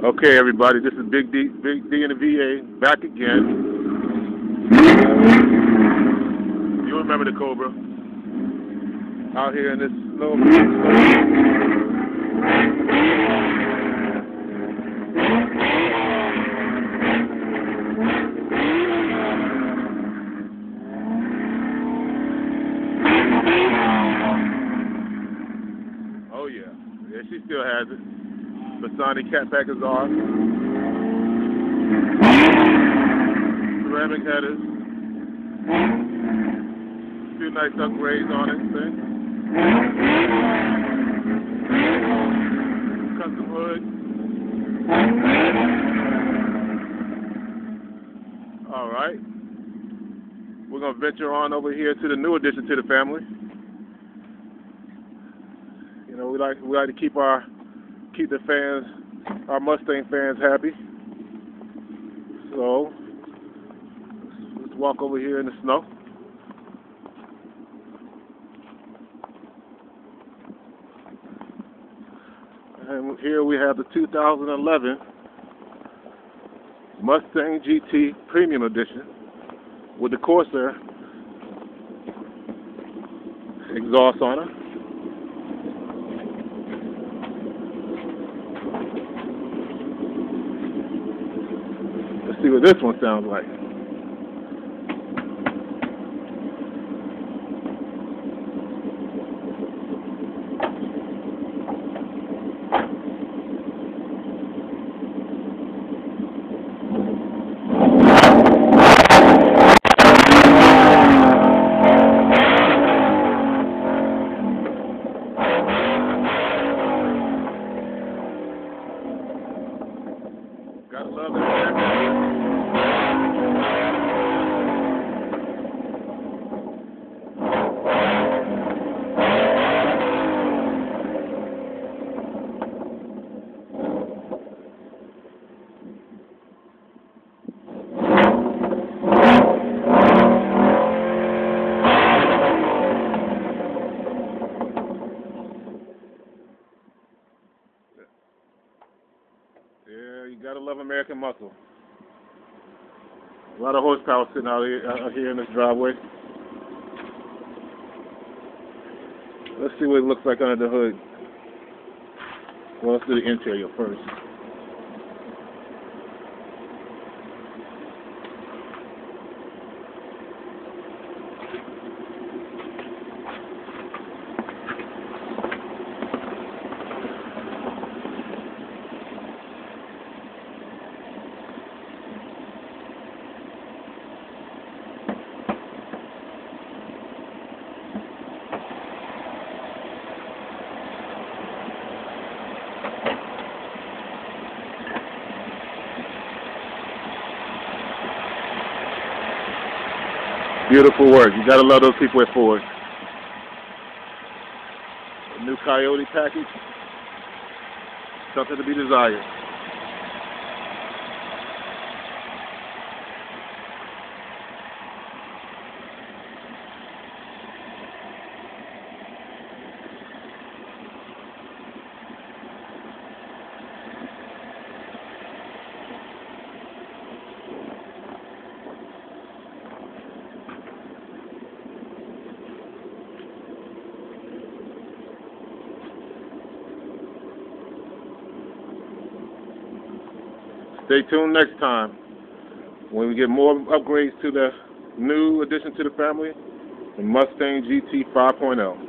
Okay, everybody, this is Big D in the VA, back again. You remember the Cobra. Out here in this snow. Oh yeah, yeah, she still has it. Basani Cat Exhaust, ceramic headers, a few nice upgrades on it, see? Custom hood. Alright, we're going to venture on over here to the new addition to the family. You know, we like to keep the fans, our Mustang fans, happy. So let's walk over here in the snow. And here we have the 2011 Mustang GT Premium Edition with the Corsa Exhaust on it. Let's see what this one sounds like. Gotta love that. Yeah, you gotta love American muscle. A lot of horsepower sitting out here in this driveway. Let's see what it looks like under the hood. Well, let's do the interior first. Beautiful work. You gotta love those people at Ford. A new Coyote package. Something to be desired. Stay tuned next time when we get more upgrades to the new addition to the family, the Mustang GT 5.0.